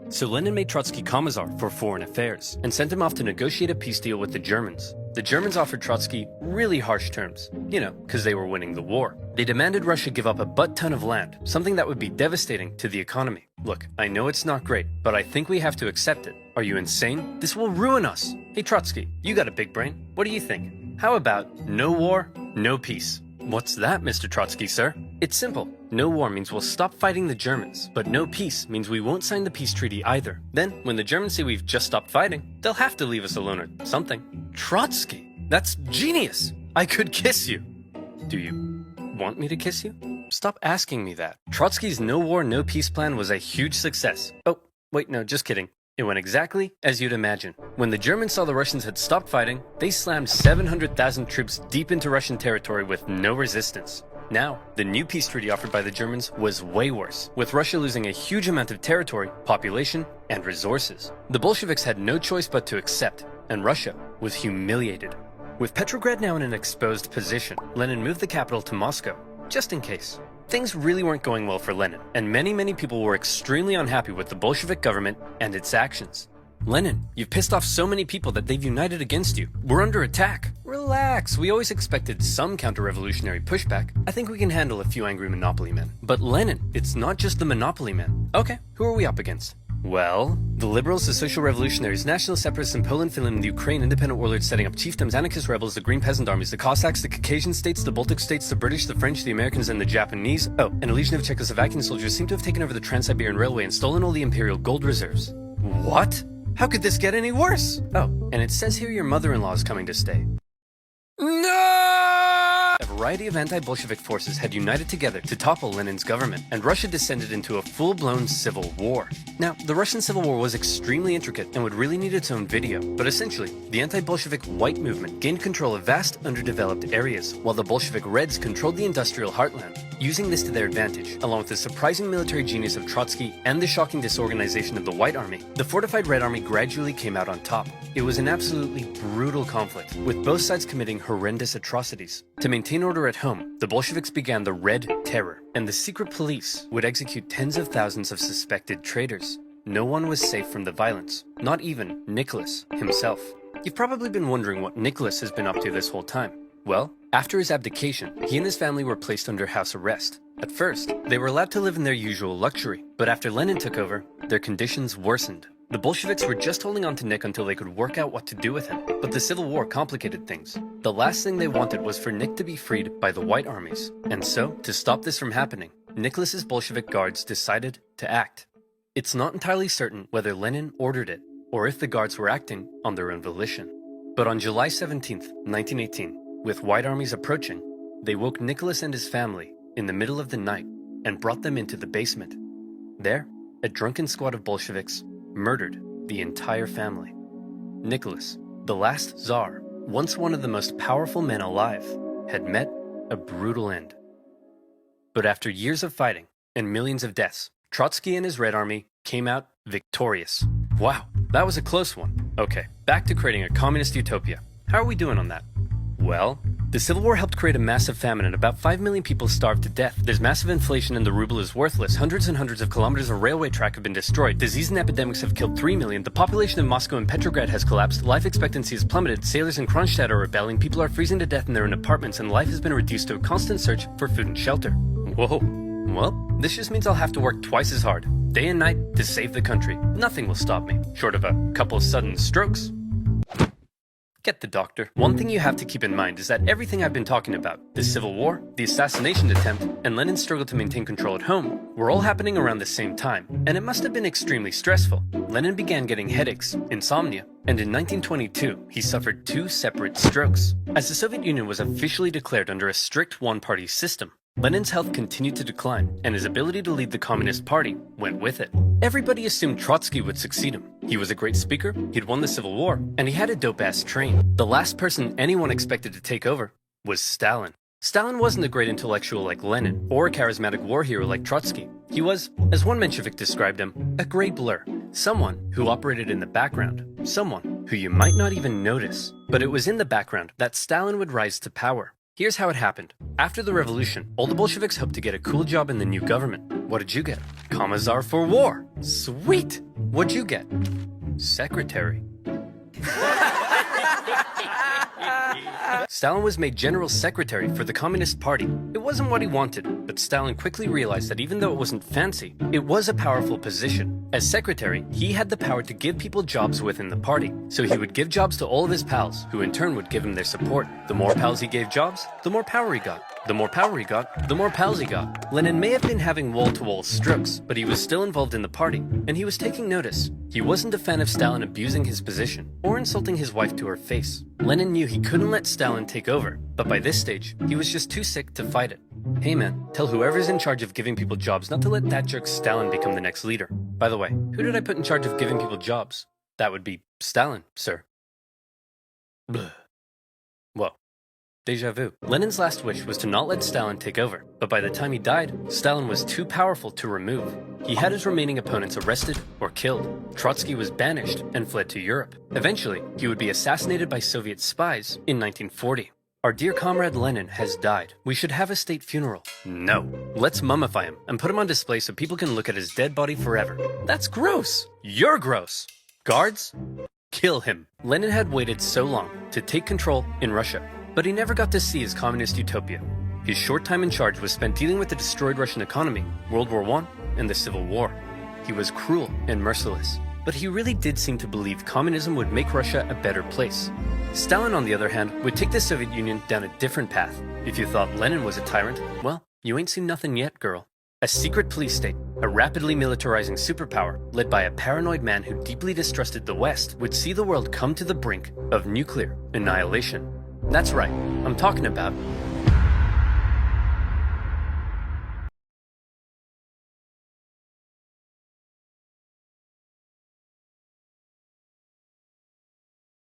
So Lenin made Trotsky Commissar for Foreign Affairs and sent him off to negotiate a peace deal with the Germans. The Germans offered Trotsky really harsh terms, because they were winning the war. They demanded Russia give up a butt-ton of land, something that would be devastating to the economy. Look, I know it's not great, but I think we have to accept it. Are you insane? This will ruin us. Hey Trotsky, you got a big brain. What do you think? How about no war, no peace? What's that, Mr. Trotsky, sir? It's simple. No war means we'll stop fighting the Germans, but no peace means we won't sign the peace treaty either. Then, when the Germans say we've just stopped fighting, they'll have to leave us alone or something. Trotsky, that's genius! I could kiss you. Do you want me to kiss you? Stop asking me that. Trotsky's no war, no peace plan was a huge success. Oh, wait, no, just kidding. It went exactly as you'd imagine. When the Germans saw the Russians had stopped fighting, they slammed 700,000 troops deep into Russian territory with no resistance. Now, the new peace treaty offered by the Germans was way worse, with Russia losing a huge amount of territory, population, and resources. The Bolsheviks had no choice but to accept, and Russia was humiliated. With Petrograd now in an exposed position, Lenin moved the capital to Moscow, just in case. Things really weren't going well for Lenin, and many people were extremely unhappy with the Bolshevik government and its actions. Lenin, you've pissed off so many people that they've united against you. We're under attack. Relax, we always expected some counter-revolutionary pushback. I think we can handle a few angry monopoly men. But Lenin, it's not just the monopoly men. Okay, who are we up against? Well, the liberals, the social revolutionaries, national separatists in Poland, Finland, the Ukraine, independent warlords setting up chiefdoms, anarchist rebels, the Green Peasant armies, the Cossacks, the Caucasian states, the Baltic states, the British, the French, the Americans, and the Japanese. Oh, and a legion of Czechoslovakian soldiers seem to have taken over the Trans-Siberian Railway and stolen all the imperial gold reserves. What? How could this get any worse? Oh, and it says here your mother-in-law is coming to stay. No! A variety of anti-Bolshevik forces had united together to topple Lenin's government, and Russia descended into a full-blown civil war. Now, the Russian Civil War was extremely intricate and would really need its own video, but essentially, the anti-Bolshevik white movement gained control of vast, underdeveloped areas, while the Bolshevik Reds controlled the industrial heartland. Using this to their advantage, along with the surprising military genius of Trotsky and the shocking disorganization of the White Army, the fortified Red Army gradually came out on top. It was an absolutely brutal conflict, with both sides committing horrendous atrocities. To maintain order at home, the Bolsheviks began the Red Terror, and the secret police would execute tens of thousands of suspected traitors. No one was safe from the violence, not even Nicholas himself. You've probably been wondering what Nicholas has been up to this whole time. Well, after his abdication, he and his family were placed under house arrest. At first, they were allowed to live in their usual luxury, but after Lenin took over, their conditions worsened. The Bolsheviks were just holding on to Nick until they could work out what to do with him, but the Civil War complicated things. The last thing they wanted was for Nick to be freed by the White Armies, and so, to stop this from happening, Nicholas's Bolshevik guards decided to act. It's not entirely certain whether Lenin ordered it, or if the guards were acting on their own volition. But on July 17th, 1918, with White Armies approaching, they woke Nicholas and his family in the middle of the night and brought them into the basement. There, a drunken squad of Bolsheviks murdered the entire family. Nicholas, the last Tsar, once one of the most powerful men alive, had met a brutal end. But after years of fighting and millions of deaths, Trotsky and his Red Army came out victorious. Wow, that was a close one. Okay, back to creating a communist utopia. How are we doing on that? Well, the Civil War helped create a massive famine and about 5 million people starved to death. There's massive inflation and the ruble is worthless. Hundreds and hundreds of kilometers of railway track have been destroyed. Disease and epidemics have killed 3 million. The population of Moscow and Petrograd has collapsed. Life expectancy has plummeted. Sailors in Kronstadt are rebelling. People are freezing to death in their own apartments and life has been reduced to a constant search for food and shelter. Whoa. Well, this just means I'll have to work twice as hard, day and night, to save the country. Nothing will stop me, short of a couple sudden strokes. Get the doctor. One thing you have to keep in mind is that everything I've been talking about, the Civil War, the assassination attempt, and Lenin's struggle to maintain control at home, were all happening around the same time, and it must have been extremely stressful. Lenin began getting headaches, insomnia, and in 1922, he suffered 2 separate strokes. As the Soviet Union was officially declared under a strict one-party system, Lenin's health continued to decline, and his ability to lead the Communist Party went with it. Everybody assumed Trotsky would succeed him. He was a great speaker, he'd won the Civil War, and he had a dope-ass train. The last person anyone expected to take over was Stalin. Stalin wasn't a great intellectual like Lenin, or a charismatic war hero like Trotsky. He was, as one Menshevik described him, a gray blur. Someone who operated in the background. Someone who you might not even notice. But it was in the background that Stalin would rise to power. Here's how it happened. After the revolution, all the Bolsheviks hoped to get a cool job in the new government. What did you get? Commissar for War. Sweet! What'd you get? Secretary. Stalin was made general secretary for the Communist Party. It wasn't what he wanted, but Stalin quickly realized that even though it wasn't fancy, it was a powerful position. As secretary, he had the power to give people jobs within the party, so he would give jobs to all of his pals, who in turn would give him their support. The more pals he gave jobs, the more power he got. The more power he got, the more pals he got. Lenin may have been having wall-to-wall strokes, but he was still involved in the party, and he was taking notice. He wasn't a fan of Stalin abusing his position, or insulting his wife to her face. Lenin knew he couldn't let Stalin take over, but by this stage, he was just too sick to fight it. Hey man, tell whoever's in charge of giving people jobs not to let that jerk Stalin become the next leader. By the way, who did I put in charge of giving people jobs? That would be Stalin, sir. Blah. Whoa. Deja vu. Lenin's last wish was to not let Stalin take over, but by the time he died, Stalin was too powerful to remove. He had his remaining opponents arrested or killed. Trotsky was banished and fled to Europe. Eventually, he would be assassinated by Soviet spies in 1940. Our dear comrade Lenin has died. We should have a state funeral. No. Let's mummify him and put him on display so people can look at his dead body forever. That's gross. You're gross. Guards, kill him. Lenin had waited so long to take control in Russia, but he never got to see his communist utopia. His short time in charge was spent dealing with the destroyed Russian economy, World War I, and the Civil War. He was cruel and merciless, but he really did seem to believe communism would make Russia a better place. Stalin, on the other hand, would take the Soviet Union down a different path. If you thought Lenin was a tyrant, well, you ain't seen nothing yet, girl. A secret police state, a rapidly militarizing superpower, led by a paranoid man who deeply distrusted the West, would see the world come to the brink of nuclear annihilation. That's right, I'm talking about